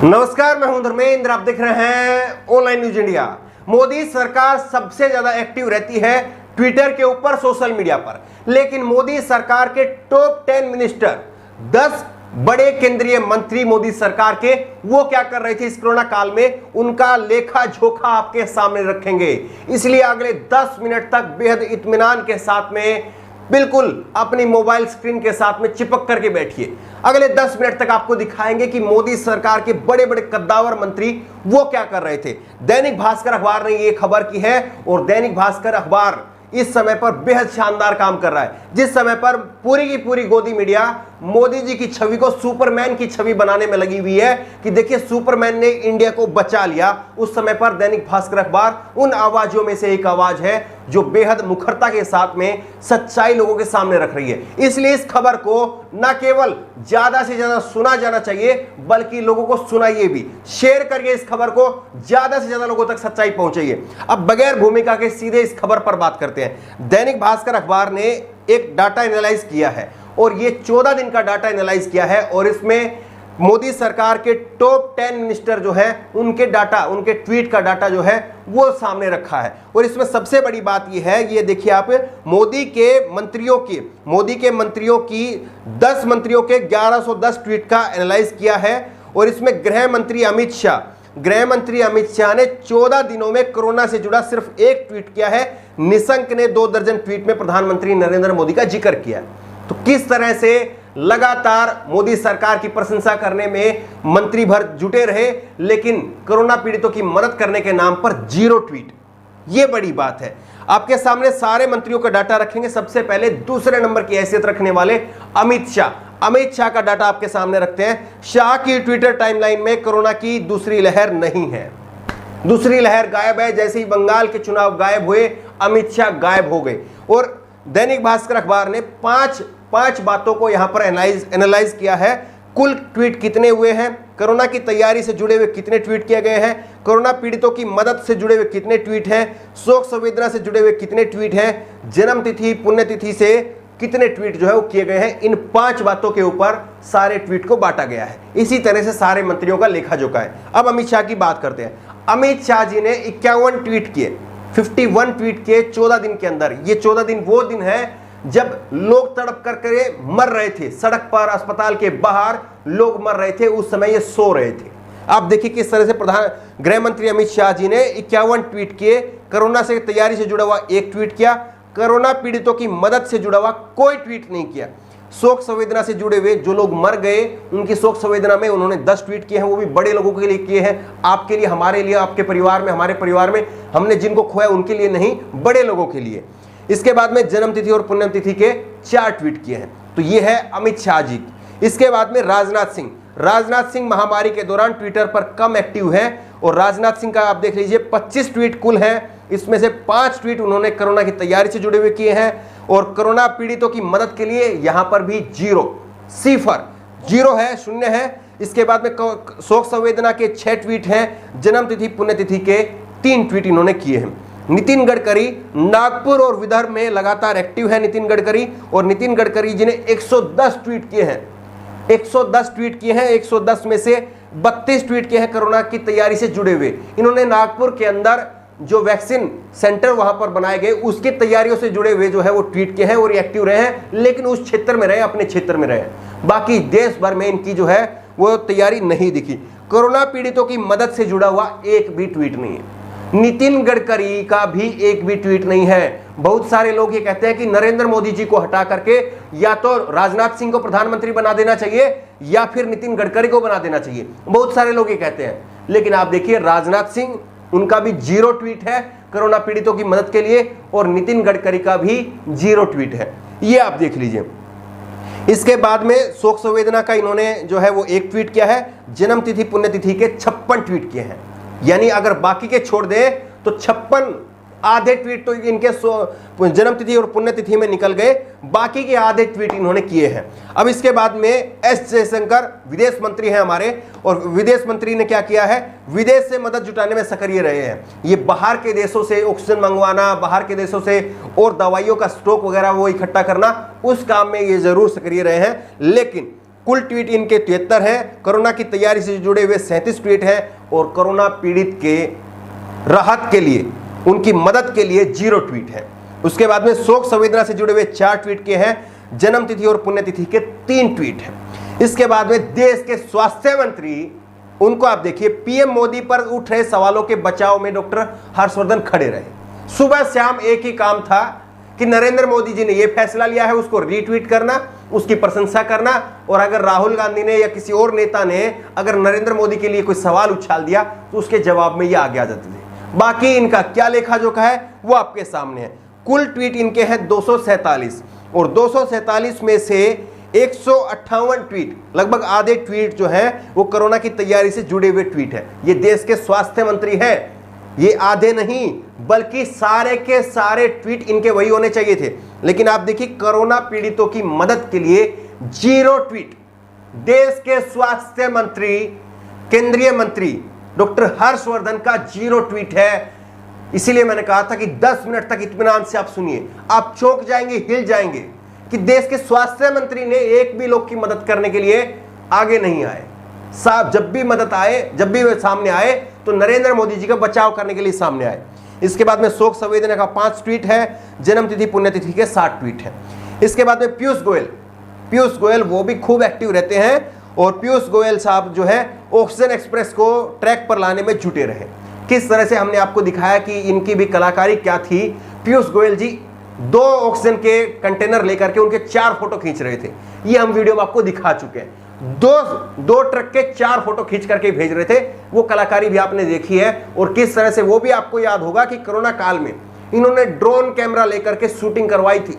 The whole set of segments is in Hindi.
नमस्कार, मैं हूं धर्मेंद्र। आप देख रहे हैं ऑनलाइन न्यूज इंडिया। मोदी सरकार सबसे ज्यादा एक्टिव रहती है ट्विटर के ऊपर, सोशल मीडिया पर। लेकिन मोदी सरकार के टॉप 10 मिनिस्टर, 10 बड़े केंद्रीय मंत्री मोदी सरकार के, वो क्या कर रहे थे इस कोरोना काल में, उनका लेखा जोखा आपके सामने रखेंगे। इसलिए अगले 10 मिनट तक बेहद इत्मीनान के साथ में बिल्कुल अपनी मोबाइल स्क्रीन के साथ में चिपक करके बैठिए। अगले 10 मिनट तक आपको दिखाएंगे कि मोदी सरकार के बड़े बड़े कद्दावर मंत्री वो क्या कर रहे थे। दैनिक भास्कर अखबार ने ये खबर की है और दैनिक भास्कर अखबार इस समय पर बेहद शानदार काम कर रहा है। जिस समय पर पूरी की पूरी गोदी मीडिया मोदी जी की छवि को सुपरमैन की छवि बनाने में लगी हुई है कि देखिए सुपरमैन ने इंडिया को बचा लिया, उस समय पर दैनिक भास्कर अखबार उन आवाजों में से एक आवाज है जो बेहद मुखरता के साथ में सच्चाई लोगों के सामने रख रही है। इसलिए इस खबर को न केवल ज्यादा से ज्यादा सुना जाना चाहिए बल्कि लोगों को सुनाइए भी, शेयर करिए इस खबर को, ज्यादा से ज्यादा लोगों तक सच्चाई पहुंचाइए। अब बगैर भूमिका के सीधे इस खबर पर बात करते हैं। दैनिक भास्कर अखबार ने एक डाटा एनालाइज किया है और ये 14 दिन का डाटा एनालाइज किया है और इसमें मोदी सरकार के टॉप 10 मिनिस्टर जो है उनके डाटा, उनके ट्वीट का डाटा जो है वो सामने रखा है। और इसमें सबसे बड़ी बात ये है, ये देखिए आप, मोदी के मंत्रियों की 10 मंत्रियों के 1110 ट्वीट का एनालाइज किया है। और इसमें गृह मंत्री अमित शाह ने 14 दिनों में कोरोना से जुड़ा सिर्फ एक ट्वीट किया है। निशंक ने 2 दर्जन ट्वीट में प्रधानमंत्री नरेंद्र मोदी का जिक्र किया। तो किस तरह से लगातार मोदी सरकार की प्रशंसा करने में मंत्री भर जुटे रहे, लेकिन कोरोना पीड़ितों की मदद करने के नाम पर 0 ट्वीट। यह बड़ी बात है। आपके सामने सारे मंत्रियों का डाटा रखेंगे। सबसे पहले दूसरे नंबर की हैसियत रखने वाले अमित शाह का डाटा आपके सामने रखते हैं। शाह की ट्विटर टाइमलाइन में कोरोना की दूसरी लहर नहीं है, दूसरी लहर गायब है। जैसे ही बंगाल के चुनाव गायब हुए, अमित शाह गायब हो गए। और दैनिक भास्कर अखबार ने पांच बातों को यहां पर एनालाइज किया है। कुल ट्वीट कितने हुए हैं, कोरोना की तैयारी से जुड़े हुए कितने ट्वीट किए गए हैं, कोरोना पीड़ितों की मदद से जुड़े हुए कितने ट्वीट हैं, शोक संवेदना से जुड़े हुए कितने ट्वीट हैं, जन्म तिथि पुण्यतिथि से कितने ट्वीट जो है वो किए गए हैं। इन 5 बातों के ऊपर सारे ट्वीट को बांटा गया है। इसी तरह से सारे मंत्रियों का लेखा जोखा है। अब अमित शाह की बात करते हैं। अमित शाह जी ने 51 ट्वीट किए, 51 ट्वीट किए 14 दिन के अंदर। ये 14 दिन वो दिन है जब लोग तड़प करके मर रहे थे, सड़क पर, अस्पताल के बाहर लोग मर रहे थे, उस समय ये सो रहे थे। आप देखिए किस तरह से गृह मंत्री अमित शाह जी ने 51 ट्वीट किए। कोरोना से तैयारी से जुड़ा हुआ एक ट्वीट किया, कोरोना पीड़ितों की मदद से जुड़ा हुआ कोई ट्वीट नहीं किया। शोक संवेदना से जुड़े हुए जो लोग मर गए उनकी शोक संवेदना में उन्होंने 10 ट्वीट किए हैं, वो भी बड़े लोगों के लिए किए हैं। आपके लिए, हमारे लिए, आपके परिवार में, हमारे परिवार में हमने जिनको खोया उनके लिए नहीं, बड़े लोगों के लिए। इसके बाद में जन्म तिथि और पुण्यतिथि के 4 ट्वीट किए हैं। तो ये है अमित शाह जी। इसके बाद में राजनाथ सिंह महामारी के दौरान ट्विटर पर कम एक्टिव है और राजनाथ सिंह का आप देख लीजिए 25 ट्वीट कुल हैं। इसमें से 5 ट्वीट उन्होंने कोरोना की तैयारी से जुड़े हुए किए हैं और कोरोना पीड़ितों की मदद के लिए यहां पर भी 0 है, 0 है। इसके बाद में शोक संवेदना के 6 ट्वीट हैं। जन्म तिथि पुण्यतिथि के 3 ट्वीट इन्होंने किए हैं। नितिन गडकरी नागपुर और विदर्भ में लगातार एक्टिव है नितिन गडकरी जी ने 110 ट्वीट किए हैं। 110 ट्वीट किए हैं। 110 में से 32 ट्वीट किए हैं कोरोना की तैयारी से जुड़े हुए। इन्होंने नागपुर के अंदर जो वैक्सीन सेंटर वहां पर बनाए गए उसकी तैयारियों से जुड़े हुए जो है वो ट्वीट किए हैं और एक्टिव रहे हैं, लेकिन उस क्षेत्र में रहे, अपने क्षेत्र में रहे। बाकी देश भर में इनकी जो है वो तैयारी नहीं दिखी। कोरोना पीड़ितों की मदद से जुड़ा हुआ एक भी ट्वीट नहीं है। नितिन गडकरी का भी एक भी ट्वीट नहीं है। बहुत सारे लोग ये कहते हैं कि नरेंद्र मोदी जी को हटा करके या तो राजनाथ सिंह को प्रधानमंत्री बना देना चाहिए या फिर नितिन गडकरी को बना देना चाहिए। बहुत सारे लोग ये कहते हैं, लेकिन आप देखिए राजनाथ सिंह, उनका भी 0 ट्वीट है कोरोना पीड़ितों की मदद के लिए और नितिन गडकरी का भी 0 ट्वीट है। ये आप देख लीजिए। इसके बाद में शोक संवेदना का इन्होंने जो है वो 1 ट्वीट किया है। जन्म तिथि पुण्यतिथि के 56 ट्वीट किए हैं। यानी अगर बाकी के छोड़ दे तो 56, आधे ट्वीट तो इनके जन्म तिथि और पुण्यतिथि में निकल गए, बाकी के आधे ट्वीट इन्होंने किए हैं। अब इसके बाद में एस जयशंकर विदेश मंत्री हैं हमारे, और विदेश मंत्री ने क्या किया है, विदेश से मदद जुटाने में सक्रिय रहे हैं। ये बाहर के देशों से ऑक्सीजन मंगवाना, बाहर के देशों से और दवाइयों का स्टॉक वगैरह वो इकट्ठा करना, उस काम में ये जरूर सक्रिय रहे हैं। लेकिन कुल ट्वीट इनके 73 हैं, कोरोना की तैयारी से जुड़े हुए 37 ट्वीट हैं और कोरोना पीड़ित के राहत के लिए, उनकी मदद के लिए 0 ट्वीट है। उसके बाद में शोक संवेदना से जुड़े हुए 4 ट्वीट किए हैं, जन्म तिथि और पुण्यतिथि के 3 ट्वीट हैं। इसके बाद में देश के स्वास्थ्य मंत्री, उनको आप देखिए, पीएम मोदी पर उठ रहे सवालों के बचाव में डॉक्टर हर्षवर्धन खड़े रहे। सुबह शाम एक ही काम था कि नरेंद्र मोदी जी ने यह फैसला लिया है, उसको रीट्वीट करना, उसकी प्रशंसा करना, और अगर राहुल गांधी ने या किसी और नेता ने अगर नरेंद्र मोदी के लिए कोई सवाल उछाल दिया तो उसके जवाब में ये आगे आ जाते थे। बाकी इनका क्या लेखा जोखा है वो आपके सामने है। कुल ट्वीट इनके हैं 247 और 247 में से 158 ट्वीट, लगभग आधे ट्वीट जो है वो कोरोना की तैयारी से जुड़े हुए ट्वीट है। ये देश के स्वास्थ्य मंत्री हैं, ये आधे नहीं बल्कि सारे के सारे ट्वीट इनके वही होने चाहिए थे। लेकिन आप देखिए, कोरोना पीड़ितों की मदद के लिए 0 ट्वीट। देश के स्वास्थ्य मंत्री, केंद्रीय मंत्री डॉक्टर हर्षवर्धन का 0 ट्वीट है। इसीलिए मैंने कहा था कि 10 मिनट तक इत्मीनान से आप सुनिए, आप चौंक जाएंगे, हिल जाएंगे कि देश के स्वास्थ्य मंत्री ने एक भी लोग की मदद करने के लिए आगे नहीं आए। साहब जब भी मदद आए, जब भी वे सामने आए तो नरेंद्र मोदी जी का बचाव करने के लिए सामने आए। इसके बाद में शोक संवेदना का 5 ट्वीट है, जन्म तिथि पुण्यतिथि के 60 ट्वीट है। इसके बाद में पीयूष गोयल वो भी खूब एक्टिव रहते हैं और पीयूष गोयल साहब जो है ऑक्सीजन एक्सप्रेस को ट्रैक पर लाने में जुटे रहे। किस तरह से हमने आपको दिखाया कि इनकी भी कलाकारी क्या थी। पीयूष गोयल जी 2 ऑक्सीजन के कंटेनर लेकर के उनके 4 फोटो खींच रहे थे, ये हम वीडियो में आपको दिखा चुके हैं। दो ट्रक के 4 फोटो खींच करके भेज रहे थे, वो कलाकारी भी आपने देखी है। और किस तरह से वो भी आपको याद होगा कि कोरोना काल में इन्होंने ड्रोन कैमरा लेकर के शूटिंग करवाई थी,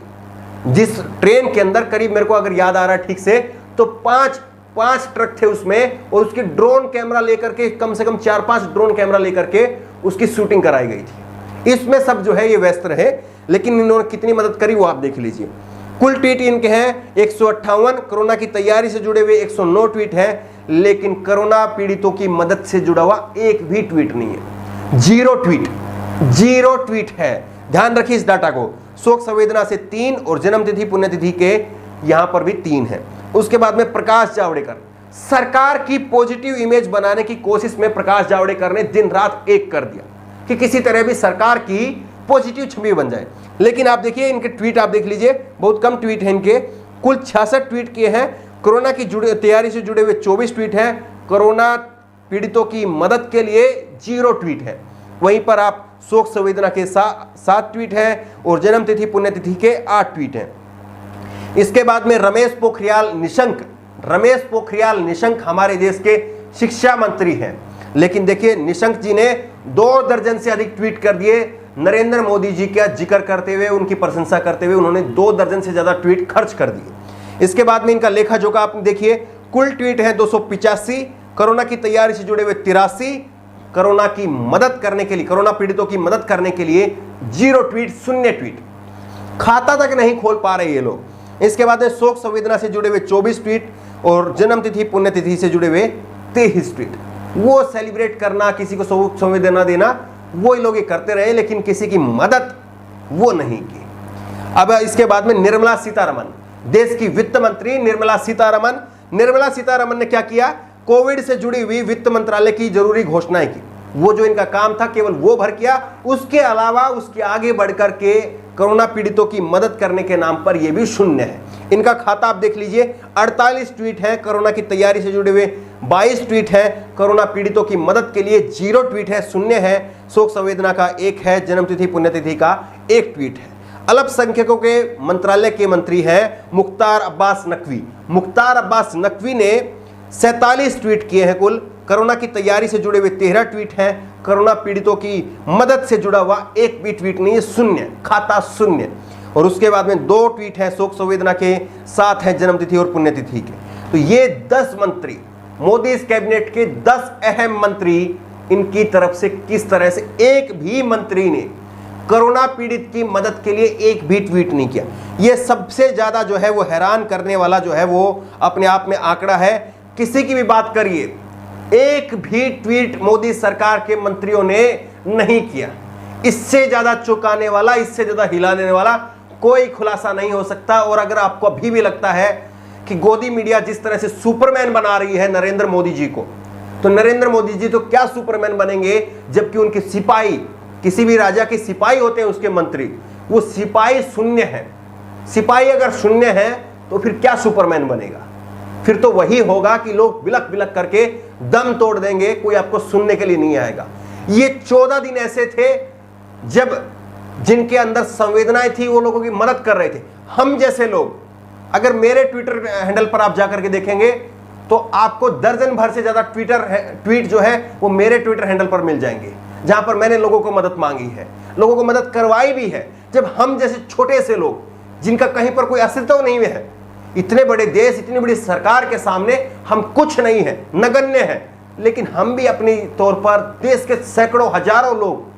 जिस ट्रेन के अंदर करीब, मेरे को अगर याद आ रहा है ठीक से, तो 5 ट्रक थे उसमें और उसकी ड्रोन कैमरा लेकर के, कम से कम 4-5 ड्रोन कैमरा लेकर के उसकी शूटिंग कराई गई थी। इसमें सब जो है ये व्यस्त रहे, लेकिन इन्होंने कितनी मदद करी वो आप देख लीजिए। कुल ट्वीट इनके हैं 158, कोरोना की तैयारी से जुड़े हुए 109 ट्वीट हैं, लेकिन कोरोना पीड़ितों की मदद से जुड़ा हुआ एक भी ट्वीट नहीं है। 0 ट्वीट है। ध्यान रखिए इस डाटा को। शोक संवेदना से 3 और जन्म तिथि पुण्यतिथि के यहां पर भी 3 है। उसके बाद में प्रकाश जावड़ेकर, सरकार की पॉजिटिव इमेज बनाने की कोशिश में प्रकाश जावड़ेकर ने दिन रात एक कर दिया कि किसी तरह भी सरकार की पॉजिटिव छवि बन जाए। लेकिन आप देखिए इनके ट्वीट आप देख लीजिए, बहुत कम ट्वीट हैं इनके। कुल 66 ट्वीट किए हैं। कोरोना की तैयारी से जुड़े हुए 24 ट्वीट हैं। कोरोना पीड़ितों की मदद के लिए 0 ट्वीट है। वहीं पर आप शोक संवेदना के 7 ट्वीट हैं और जन्म तिथि पुण्यतिथि के 8 ट्वीट हैं। इसके बाद में रमेश पोखरियाल निशंक हमारे देश के शिक्षा मंत्री हैं। लेकिन देखिए निशंक जी ने 2 दर्जन से अधिक ट्वीट कर दिए। नरेंद्र मोदी जी का जिक्र करते हुए, उनकी प्रशंसा करते हुए उन्होंने 2 दर्जन से ज्यादा ट्वीट खर्च कर दिए। इसके बाद में इनका लेखा जोखा आप देखिए, कुल ट्वीट है 285, कोरोना की तैयारी से जुड़े हुए 83, कोरोना की मदद करने के लिए, कोरोना पीड़ितों की मदद करने के लिए 0 ट्वीट, 0 ट्वीट, खाता तक नहीं खोल पा रहे ये लोग। इसके बाद में शोक संवेदना से जुड़े हुए 24 ट्वीट और जन्म तिथि पुण्यतिथि से जुड़े हुए 23 ट्वीट। वो सेलिब्रेट करना, किसी को शोक संवेदना देना, वो लोग ये करते रहे, लेकिन किसी की मदद वो नहीं की। अब इसके बाद में निर्मला सीतारमन, देश की वित्त मंत्री निर्मला सीतारमन ने क्या किया, कोविड से जुड़ी हुई वित्त मंत्रालय की जरूरी घोषणाएं की। वो जो इनका काम था केवल वो भर किया, उसके अलावा उसके आगे बढ़कर के कोरोना पीड़ितों की मदद करने के नाम पर यह भी 0 है। इनका खाता आप देख लीजिए, 48 ट्वीट है, कोरोना की तैयारी से जुड़े हुए 22 ट्वीट है, कोरोना पीड़ितों की मदद के लिए 0 ट्वीट है, 0 है, शोक संवेदना का 1 है, जन्मतिथि पुण्यतिथि का 1 ट्वीट है। अल्पसंख्यकों के मंत्रालय के मंत्री हैं मुख्तार अब्बास नकवी ने 47 ट्वीट किए हैं कुल। कोरोना की तैयारी से जुड़े हुए 13 ट्वीट हैं। कोरोना पीड़ितों की मदद से जुड़ा हुआ एक भी ट्वीट नहीं है, 0, खाता 0। और उसके बाद में 2 ट्वीट हैं शोक संवेदना के, 7 हैं जन्मतिथि और पुण्यतिथि के। तो ये 10 मंत्री, मोदी कैबिनेट के 10 अहम मंत्री, इनकी तरफ से किस तरह से एक भी मंत्री ने कोरोना पीड़ित की मदद के लिए एक भी ट्वीट नहीं किया। यह सबसे ज्यादा जो है वो हैरान करने वाला जो है वो अपने आप में आंकड़ा है। किसी की भी बात करिए, एक भी ट्वीट मोदी सरकार के मंत्रियों ने नहीं किया। इससे ज्यादा चौंकाने वाला, इससे ज्यादा हिला देने वाला कोई खुलासा नहीं हो सकता। और अगर आपको अभी भी लगता है कि गोदी मीडिया जिस तरह से सुपरमैन बना रही है नरेंद्र मोदी जी को, तो नरेंद्र मोदी जी तो क्या सुपरमैन बनेंगे, जबकि उनके सिपाही, किसी भी राजा के सिपाही होते हैं उसके मंत्री, वो सिपाही शून्य है। सिपाही अगर शून्य है तो फिर क्या सुपरमैन बनेगा? फिर तो वही होगा कि लोग बिलक बिलक करके दम तोड़ देंगे, कोई आपको सुनने के लिए नहीं आएगा। ये 14 दिन ऐसे थे जब जिनके अंदर संवेदनाएं थी वो लोगों की मदद कर रहे थे। हम जैसे लोग, अगर मेरे ट्विटर हैंडल पर आप जाकर के देखेंगे तो आपको दर्जन भर से ज्यादा ट्वीट जो है वो मेरे ट्विटर हैंडल पर मिल जाएंगे, जहां पर मैंने लोगों को मदद मांगी है, लोगों को मदद करवाई भी है। जब हम जैसे छोटे से लोग, जिनका कहीं पर कोई अस्तित्व नहीं है, इतने बड़े देश, इतनी बड़ी सरकार के सामने हम कुछ नहीं है, नगण्य है, लेकिन हम भी अपनी तौर पर देश के सैकड़ों हजारों लोग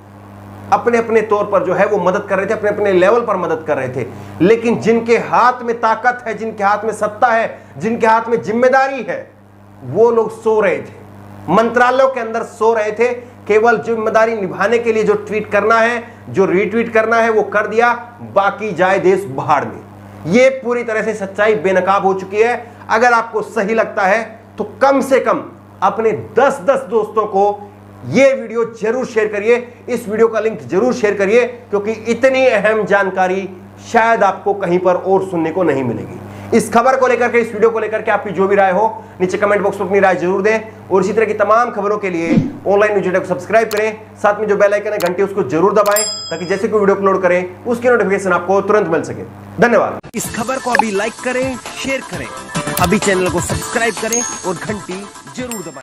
अपने अपने तौर पर जो है वो मदद कर रहे थे, अपने अपने लेवल पर मदद कर रहे थे। लेकिन जिनके हाथ में ताकत है, जिनके हाथ में सत्ता है, जिनके हाथ में जिम्मेदारी है, वो लोग सो रहे थे, मंत्रालयों के अंदर सो रहे थे। केवल जिम्मेदारी निभाने के लिए जो ट्वीट करना है, जो रीट्वीट करना है वो कर दिया, बाकी जाए देश भाड़ में। ये पूरी तरह से सच्चाई बेनकाब हो चुकी है। अगर आपको सही लगता है तो कम से कम अपने 10-10 दोस्तों को ये वीडियो जरूर शेयर करिए, इस वीडियो का लिंक जरूर शेयर करिए, क्योंकि इतनी अहम जानकारी शायद आपको कहीं पर और सुनने को नहीं मिलेगी। इस खबर को लेकर के, इस वीडियो को लेकर के आपकी जो भी राय हो नीचे कमेंट बॉक्स में अपनी राय जरूर दें, और इसी तरह की तमाम खबरों के लिए ऑनलाइन न्यूज़ इंडिया को सब्सक्राइब करें, साथ में जो बेल आइकन है घंटी उसको जरूर दबाएं, ताकि जैसे कोई वीडियो अपलोड करें उसकी नोटिफिकेशन आपको तुरंत मिल सके। धन्यवाद। इस खबर को अभी लाइक करें, शेयर करें, अभी चैनल को सब्सक्राइब करें और घंटी जरूर दबाएं।